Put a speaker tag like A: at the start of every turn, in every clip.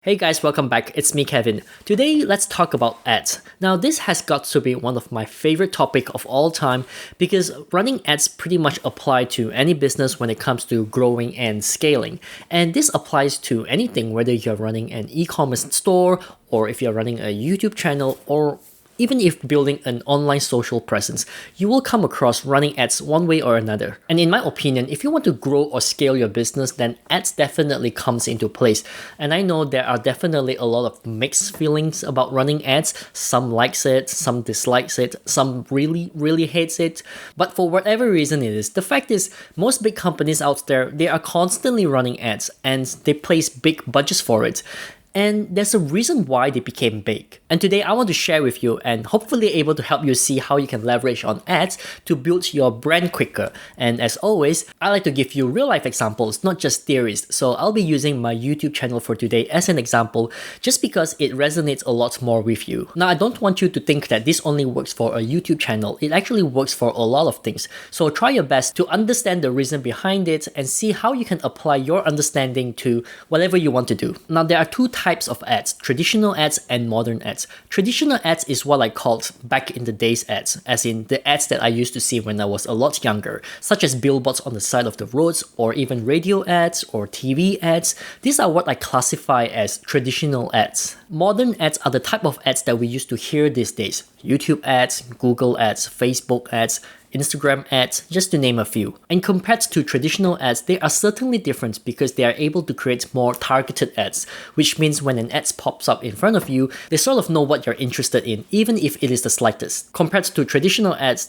A: Hey guys, welcome back. It's me, Kevin. Today, let's talk about ads. Now, this has got to be one of my favorite topic of all time because running ads pretty much apply to any business when it comes to growing and scaling. And this applies to anything, whether you're running an e-commerce store or if you're running a YouTube channel or even if building an online social presence, you will come across running ads one way or another. And in my opinion, if you want to grow or scale your business, then ads definitely comes into place. And I know there are definitely a lot of mixed feelings about running ads. Some likes it, some dislikes it, some really hates it. But for whatever reason it is, the fact is most big companies out there, they are constantly running ads and they place big budgets for it. And there's a reason why they became big. And today I want to share with you and hopefully able to help you see how you can leverage on ads to build your brand quicker. And as always, I like to give you real life examples, not just theories. So I'll be using my YouTube channel for today as an example, just because it resonates a lot more with you. Now, I don't want you to think that this only works for a YouTube channel. It actually works for a lot of things. So try your best to understand the reason behind it and see how you can apply your understanding to whatever you want to do. Now, there are two types of ads, traditional ads and modern ads. Traditional ads is what I called back in the days ads, as in the ads that I used to see when I was a lot younger, such as billboards on the side of the roads or even radio ads or TV ads. These are what I classify as traditional ads. Modern ads are the type of ads that we used to hear these days. YouTube ads, Google ads, Facebook ads, Instagram ads, just to name a few. And compared to traditional ads, they are certainly different because they are able to create more targeted ads, which means when an ad pops up in front of you, they sort of know what you're interested in, even if it is the slightest. Compared to traditional ads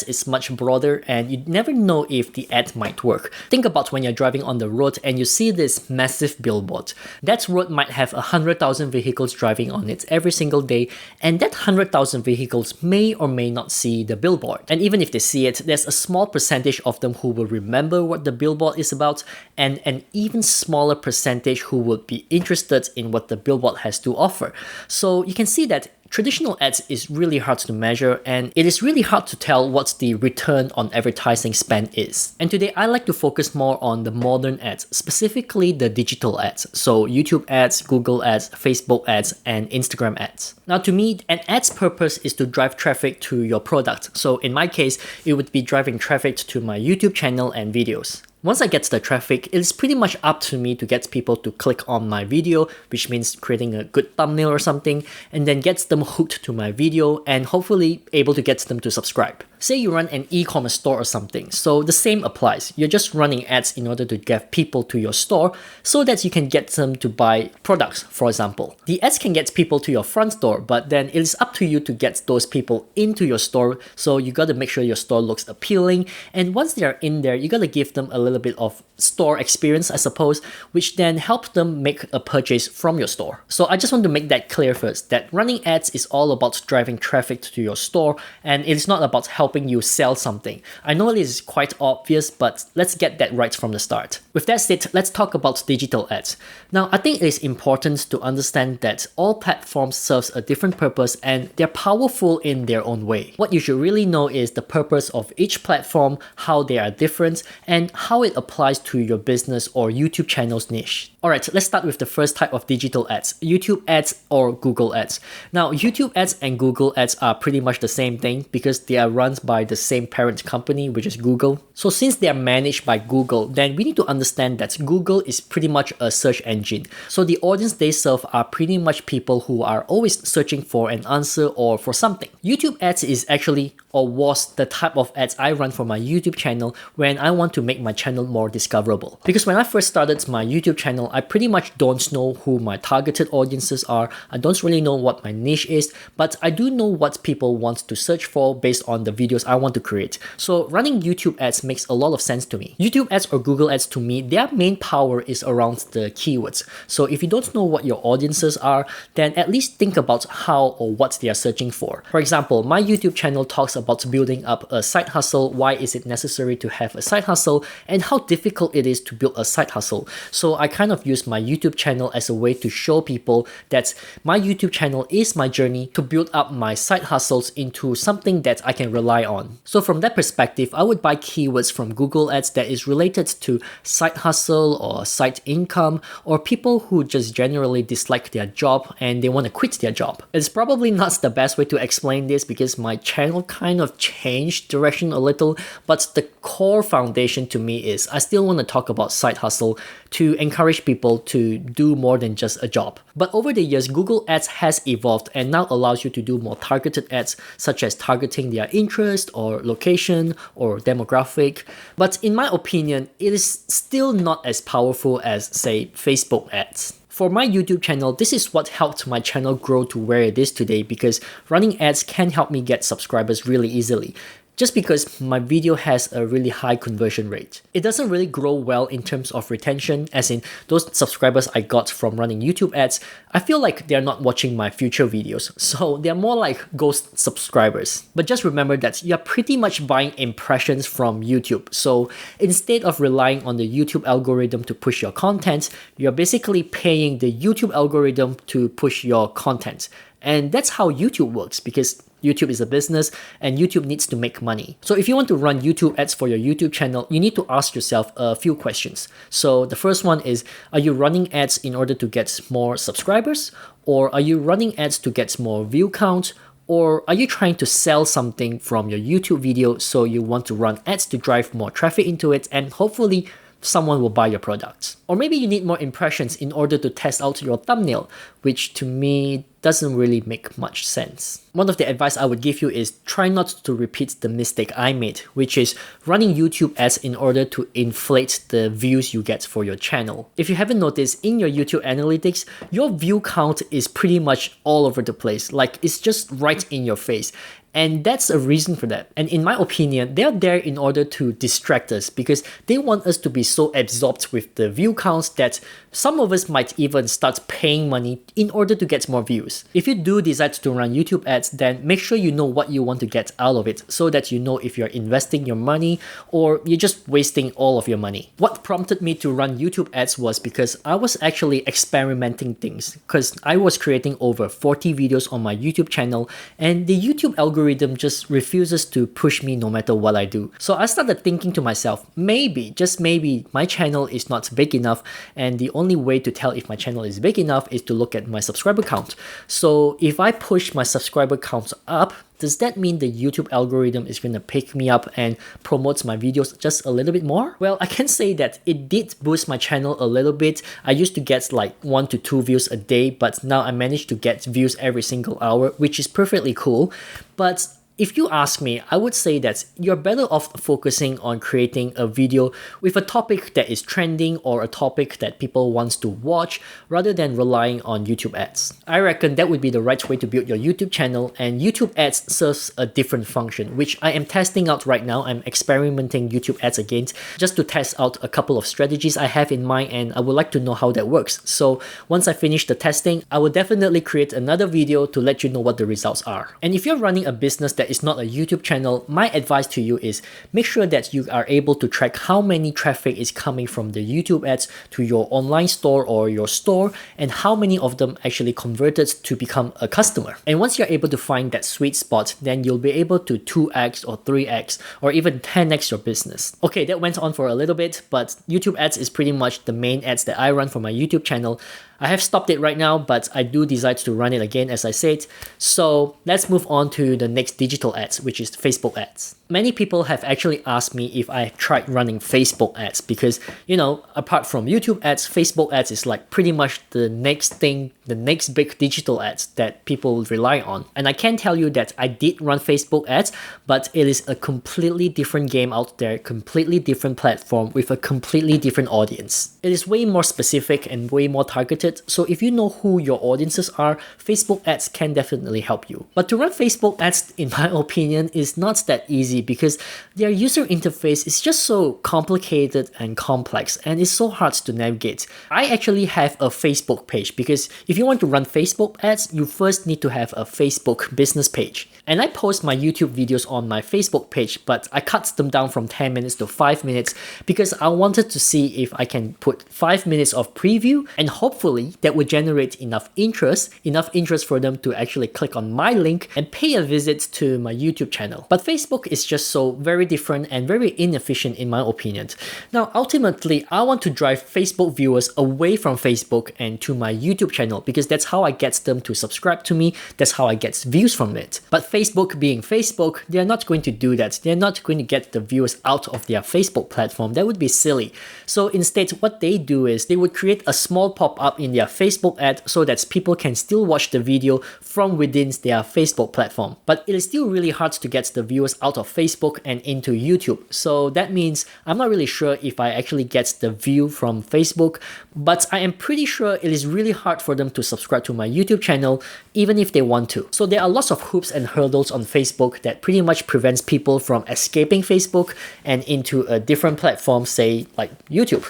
A: is much broader and you never know if the ad might work. Think about when you're driving on the road and you see this massive billboard. That road might have 100,000 vehicles driving on it every single day, and that 100,000 vehicles may or may not see the billboard. And even if they see it, there's a small percentage of them who will remember what the billboard is about, and an even smaller percentage who would be interested in what the billboard has to offer. So you can see that traditional ads is really hard to measure, and it is really hard to tell what the return on advertising spend is. And today I like to focus more on the modern ads, specifically the digital ads. So YouTube ads, Google ads, Facebook ads, and Instagram ads. Now to me, an ad's purpose is to drive traffic to your product. So in my case, it would be driving traffic to my YouTube channel and videos. Once I get the traffic, it's pretty much up to me to get people to click on my video, which means creating a good thumbnail or something, and then gets them hooked to my video and hopefully able to get them to subscribe. Say you run an e-commerce store or something, so the same applies. You're just running ads in order to get people to your store so that you can get them to buy products, for example. The ads can get people to your front door, but then it is up to you to get those people into your store, so you gotta make sure your store looks appealing, and once they're in there, you gotta give them a little bit of store experience, I suppose, which then helps them make a purchase from your store. So I just want to make that clear first, that running ads is all about driving traffic to your store, and it is not about helping you sell something. I know it is quite obvious, but let's get that right from the start. With that said, let's talk about digital ads. Now, I think it is important to understand that all platforms serve a different purpose and they're powerful in their own way. What you should really know is the purpose of each platform, how they are different, and how it applies to your business or YouTube channel's niche. Alright, let's start with the first type of digital ads, YouTube ads or Google ads. Now, YouTube ads and Google ads are pretty much the same thing because they are run by the same parent company, which is Google. So since they are managed by Google, then we need to understand that Google is pretty much a search engine. So the audience they serve are pretty much people who are always searching for an answer or for something. YouTube ads is actually or was the type of ads I run for my YouTube channel when I want to make my channel more discoverable. Because when I first started my YouTube channel, I pretty much don't know who my targeted audiences are. I don't really know what my niche is, but I do know what people want to search for based on the videos I want to create. So running YouTube ads makes a lot of sense to me. YouTube ads or Google ads, to me, their main power is around the keywords. So if you don't know what your audiences are, then at least think about how or what they are searching for. For example, my YouTube channel talks about building up a side hustle, why is it necessary to have a side hustle, and how difficult it is to build a side hustle. So I kind of use my YouTube channel as a way to show people that my YouTube channel is my journey to build up my side hustles into something that I can rely rely on. So from that perspective, I would buy keywords from Google Ads that is related to side hustle or side income, or people who just generally dislike their job and they want to quit their job. It's probably not the best way to explain this because my channel kind of changed direction a little, but the core foundation to me is I still want to talk about side hustle to encourage people to do more than just a job. But over the years, Google Ads has evolved and now allows you to do more targeted ads, such as targeting their interest or location or demographic. But in my opinion, it is still not as powerful as, say, Facebook ads. For my YouTube channel, this is what helped my channel grow to where it is today because running ads can help me get subscribers really easily. Just because my video has a really high conversion rate. It doesn't really grow well in terms of retention, as in those subscribers I got from running YouTube ads, I feel like they're not watching my future videos, so they're more like ghost subscribers. But just remember that you're pretty much buying impressions from YouTube, so instead of relying on the YouTube algorithm to push your content, you're basically paying the YouTube algorithm to push your content. And that's how YouTube works because YouTube is a business and YouTube needs to make money. So if you want to run YouTube ads for your YouTube channel, you need to ask yourself a few questions. So the first one is, are you running ads in order to get more subscribers? Or are you running ads to get more view count? Or are you trying to sell something from your YouTube video so you want to run ads to drive more traffic into it and hopefully someone will buy your products? Or maybe you need more impressions in order to test out your thumbnail, which to me doesn't really make much sense. One of the advice I would give you is try not to repeat the mistake I made, which is running YouTube ads in order to inflate the views you get for your channel. If you haven't noticed, in your YouTube analytics, your view count is pretty much all over the place. Like it's just right in your face. And that's a reason for that. And in my opinion, they're there in order to distract us because they want us to be so absorbed with the view counts that some of us might even start paying money in order to get more views. If you do decide to run YouTube ads, then make sure you know what you want to get out of it so that you know if you're investing your money or you're just wasting all of your money. What prompted me to run YouTube ads was because I was actually experimenting things because I was creating over 40 videos on my YouTube channel and the YouTube algorithm just refuses to push me no matter what I do. So I started thinking to myself, maybe, just maybe, my channel is not big enough and the only way to tell if my channel is big enough is to look at my subscriber count. So if I push my subscriber count up, does that mean the YouTube algorithm is going to pick me up and promotes my videos just a little bit more? Well, I can say that it did boost my channel a little bit. I used to get like 1 to 2 views a day, but now I managed to get views every single hour, which is perfectly cool. But if you ask me, I would say that you're better off focusing on creating a video with a topic that is trending or a topic that people want to watch rather than relying on YouTube ads. I reckon that would be the right way to build your YouTube channel, and YouTube ads serves a different function, which I am testing out right now. I'm experimenting YouTube ads again just to test out a couple of strategies I have in mind, and I would like to know how that works. So once I finish the testing, I will definitely create another video to let you know what the results are. And if you're running a business that is not a YouTube channel, my advice to you is make sure that you are able to track how many traffic is coming from the YouTube ads to your online store or your store and how many of them actually converted to become a customer. And once you're able to find that sweet spot, then you'll be able to 2x or 3x or even 10x your business. Okay, that went on for a little bit, but YouTube ads is pretty much the main ads that I run for my YouTube channel. I have stopped it right now, but I do decide to run it again, as I said. So let's move on to the next digital ads, which is Facebook ads. Many people have actually asked me if I have tried running Facebook ads because, you know, apart from YouTube ads, Facebook ads is like pretty much the next thing, the next big digital ads that people rely on. And I can tell you that I did run Facebook ads, but it is a completely different game out there, completely different platform with a completely different audience. It is way more specific and way more targeted. So if you know who your audiences are, Facebook ads can definitely help you. But to run Facebook ads, in my opinion, is not that easy because their user interface is just so complicated and complex and it's so hard to navigate. I actually have a Facebook page because if you want to run Facebook ads, you first need to have a Facebook business page. And I post my YouTube videos on my Facebook page, but I cut them down from 10 minutes to 5 minutes because I wanted to see if I can put 5 minutes of preview and hopefully hopefully that would generate enough interest for them to actually click on my link and pay a visit to my YouTube channel. But Facebook is just so very different and very inefficient in my opinion. Now, ultimately, I want to drive Facebook viewers away from Facebook and to my YouTube channel because that's how I get them to subscribe to me. That's how I get views from it. But Facebook being Facebook, they're not going to do that. They're not going to get the viewers out of their Facebook platform. That would be silly. So instead, what they do is they would create a small pop-up in their Facebook ad so that people can still watch the video from within their Facebook platform. But it is still really hard to get the viewers out of Facebook and into YouTube. So that means I'm not really sure if I actually get the view from Facebook, but I am pretty sure it is really hard for them to subscribe to my YouTube channel even if they want to. So there are lots of hoops and hurdles on Facebook that pretty much prevents people from escaping Facebook and into a different platform, say like YouTube.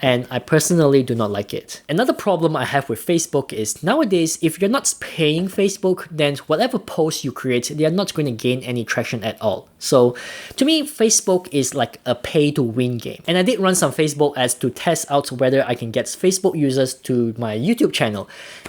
A: And I personally do not like it. Another problem I have with Facebook is nowadays, if you're not paying Facebook, then whatever posts you create, they are not going to gain any traction at all. So to me, Facebook is like a pay to win game. And I did run some Facebook ads to test out whether I can get Facebook users to my YouTube channel.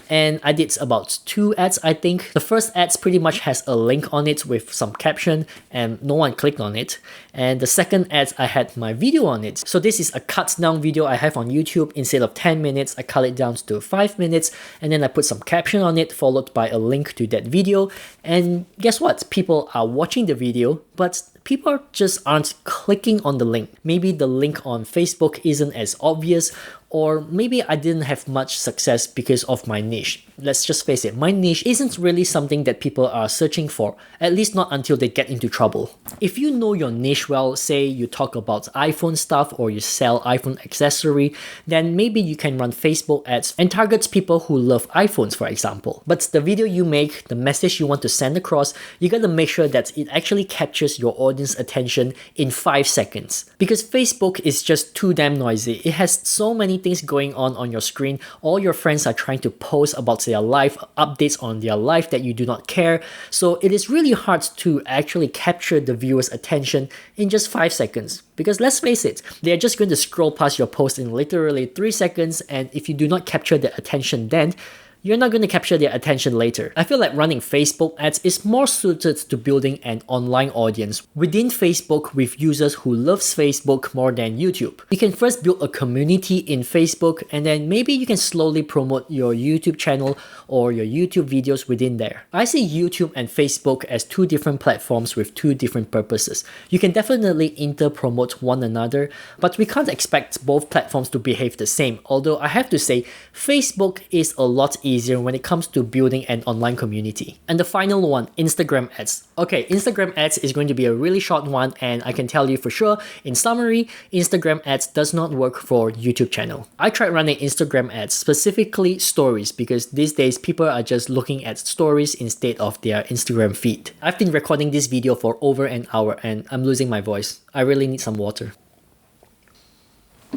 A: And I did about 2 ads, I think. The first ads pretty much has a link on it with some caption and no one clicked on it. And the second ad, I had my video on it. So this is a cut down video I have on YouTube. Instead of 10 minutes, I cut it down to 5 minutes. And then I put some caption on it, followed by a link to that video. And guess what? People are watching the video, but people just aren't clicking on the link. Maybe the link on Facebook isn't as obvious, or maybe I didn't have much success because of my niche. Let's just face it, my niche isn't really something that people are searching for, at least not until they get into trouble. If you know your niche well, say you talk about iPhone stuff or you sell iPhone accessory, then maybe you can run Facebook ads and target people who love iPhones, for example. But the video you make, the message you want to send across, you gotta make sure that it actually captures your audience attention in 5 seconds. Because Facebook is just too damn noisy. It has so many things going on your screen. All your friends are trying to post about their life, updates on their life that you do not care. So it is really hard to actually capture the viewer's attention in just 5 seconds. Because let's face it, they're just going to scroll past your post in literally 3 seconds, and if you do not capture their attention then, you're not going to capture their attention later. I feel like running Facebook ads is more suited to building an online audience within Facebook with users who loves Facebook more than YouTube. You can first build a community in Facebook, and then maybe you can slowly promote your YouTube channel or your YouTube videos within there. I see YouTube and Facebook as 2 different platforms with 2 different purposes. You can definitely inter-promote one another, but we can't expect both platforms to behave the same. Although I have to say, Facebook is a lot easier when it comes to building an online community. And the final one, Instagram ads. Okay, Instagram ads is going to be a really short one, and I can tell you for sure, in summary, Instagram ads does not work for YouTube channel. I tried running Instagram ads, specifically stories, because these days people are just looking at stories instead of their Instagram feed. I've been recording this video for over an hour and I'm losing my voice. I really need some water.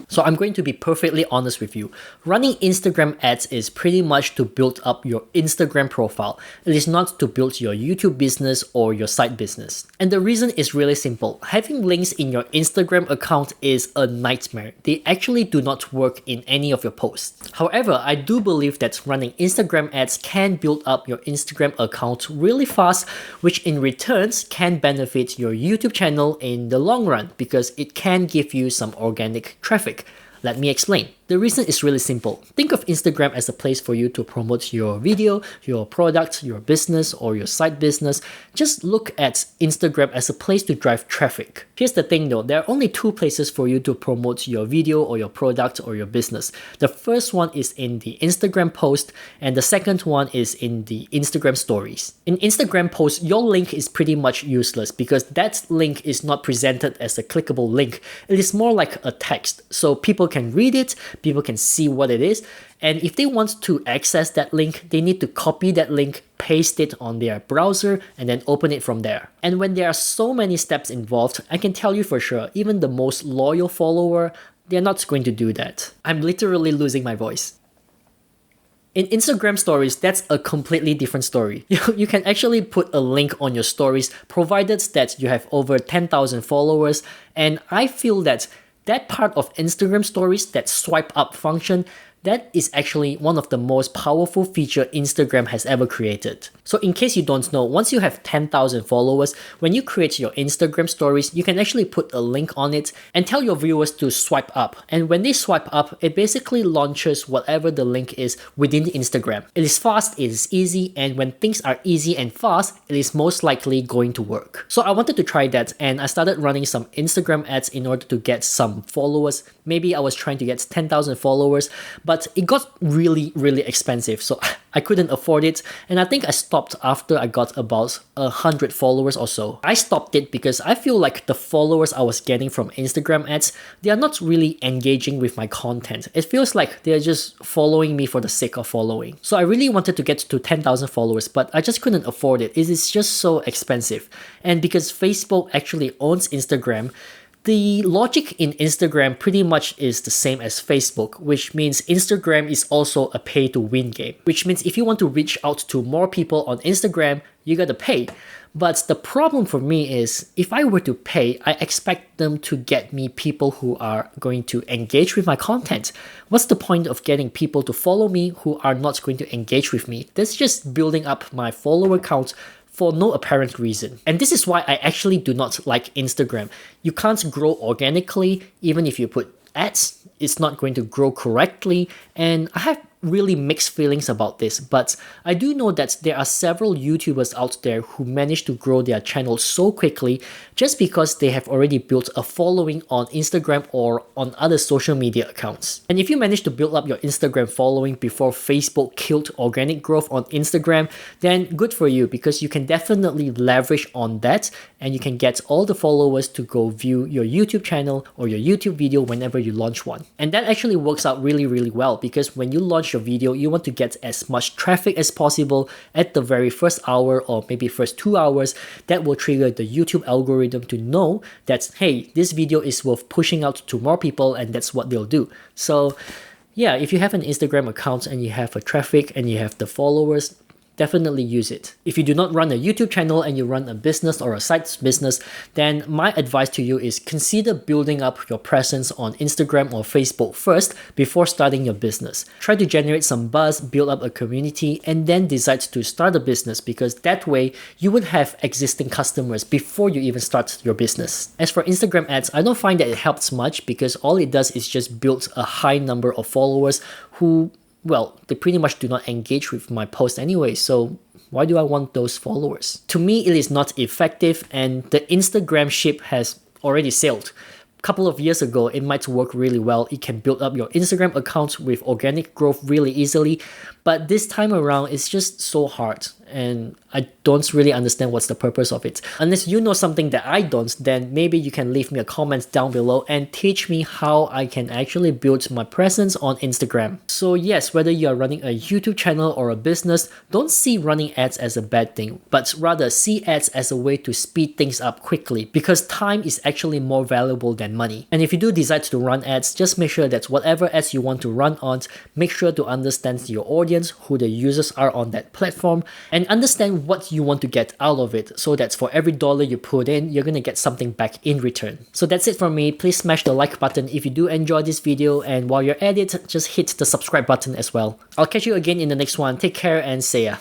A: So I'm going to be perfectly honest with you. Running Instagram ads is pretty much to build up your Instagram profile. It is not to build your YouTube business or your side business. And the reason is really simple. Having links in your Instagram account is a nightmare. They actually do not work in any of your posts. However, I do believe that running Instagram ads can build up your Instagram account really fast, which in returns can benefit your YouTube channel in the long run because it can give you some organic traffic. Let me explain. The reason is really simple. Think of Instagram as a place for you to promote your video, your product, your business, or your side business. Just look at Instagram as a place to drive traffic. Here's the thing though, there are only 2 places for you to promote your video or your product or your business. The first one is in the Instagram post, and the second one is in the Instagram stories. In Instagram post, your link is pretty much useless because that link is not presented as a clickable link. It is more like a text, so people can read it, people can see what it is, and if they want to access that link, they need to copy that link, paste it on their browser, and then open it from there. And when there are so many steps involved, I can tell you for sure, even the most loyal follower, they're not going to do that. I'm literally losing my voice. In Instagram stories, that's a completely different story. You can actually put a link on your stories, provided that you have over 10,000 followers, and I feel that part of Instagram stories, that swipe up function, That is actually one of the most powerful feature Instagram has ever created. So in case you don't know, once you have 10,000 followers, when you create your Instagram stories, you can actually put a link on it and tell your viewers to swipe up. And when they swipe up, it basically launches whatever the link is within Instagram. It is fast, it is easy, and when things are easy and fast, it is most likely going to work. So I wanted to try that, and I started running some Instagram ads in order to get some followers. Maybe I was trying to get 10,000 followers, but it got really, really expensive. So I couldn't afford it, and I think I stopped after I got about 100 followers or so. I stopped it because I feel like the followers I was getting from Instagram ads, they are not really engaging with my content. It feels like they're just following me for the sake of following. So I really wanted to get to 10,000 followers, but I just couldn't afford it. It is just so expensive. And because Facebook actually owns Instagram, the logic in Instagram pretty much is the same as Facebook, which means Instagram is also a pay-to-win game. Which means if you want to reach out to more people on Instagram, you gotta pay. But the problem for me is, if I were to pay, I expect them to get me people who are going to engage with my content. What's the point of getting people to follow me who are not going to engage with me? That's just building up my follower count for no apparent reason. And this is why I actually do not like Instagram. You can't grow organically, even if you put ads, it's not going to grow correctly. And I have really mixed feelings about this, but I do know that there are several YouTubers out there who manage to grow their channel so quickly just because they have already built a following on Instagram or on other social media accounts. And if you manage to build up your Instagram following before Facebook killed organic growth on Instagram, then good for you, because you can definitely leverage on that and you can get all the followers to go view your YouTube channel or your YouTube video whenever you launch one. And that actually works out really, really well, because when you launch your video, you want to get as much traffic as possible at the very first hour or maybe first 2 hours. That will trigger the YouTube algorithm to know that, hey, this video is worth pushing out to more people, and that's what they'll do. So yeah, if you have an Instagram account and you have a traffic and you have the followers, definitely use it. If you do not run a YouTube channel and you run a business or a side business, then my advice to you is consider building up your presence on Instagram or Facebook first before starting your business. Try to generate some buzz, build up a community, and then decide to start a business, because that way you would have existing customers before you even start your business. As for Instagram ads, I don't find that it helps much, because all it does is just build a high number of followers who, well, they pretty much do not engage with my post anyway, so why do I want those followers? To me, it is not effective, and the Instagram ship has already sailed. A couple of years ago, it might work really well. It can build up your Instagram account with organic growth really easily, but this time around, it's just so hard, and I don't really understand what's the purpose of it. Unless you know something that I don't, then maybe you can leave me a comment down below and teach me how I can actually build my presence on Instagram. So yes, whether you are running a YouTube channel or a business, don't see running ads as a bad thing, but rather see ads as a way to speed things up quickly, because time is actually more valuable than money. And if you do decide to run ads, just make sure that whatever ads you want to run on, make sure to understand your audience, who the users are on that platform, and understand what you want to get out of it, so that for every dollar you put in, you're gonna get something back in return. So that's it from me. Please smash the like button if you do enjoy this video, and while you're at it, just hit the subscribe button as well. I'll catch you again in the next one. Take care and see ya.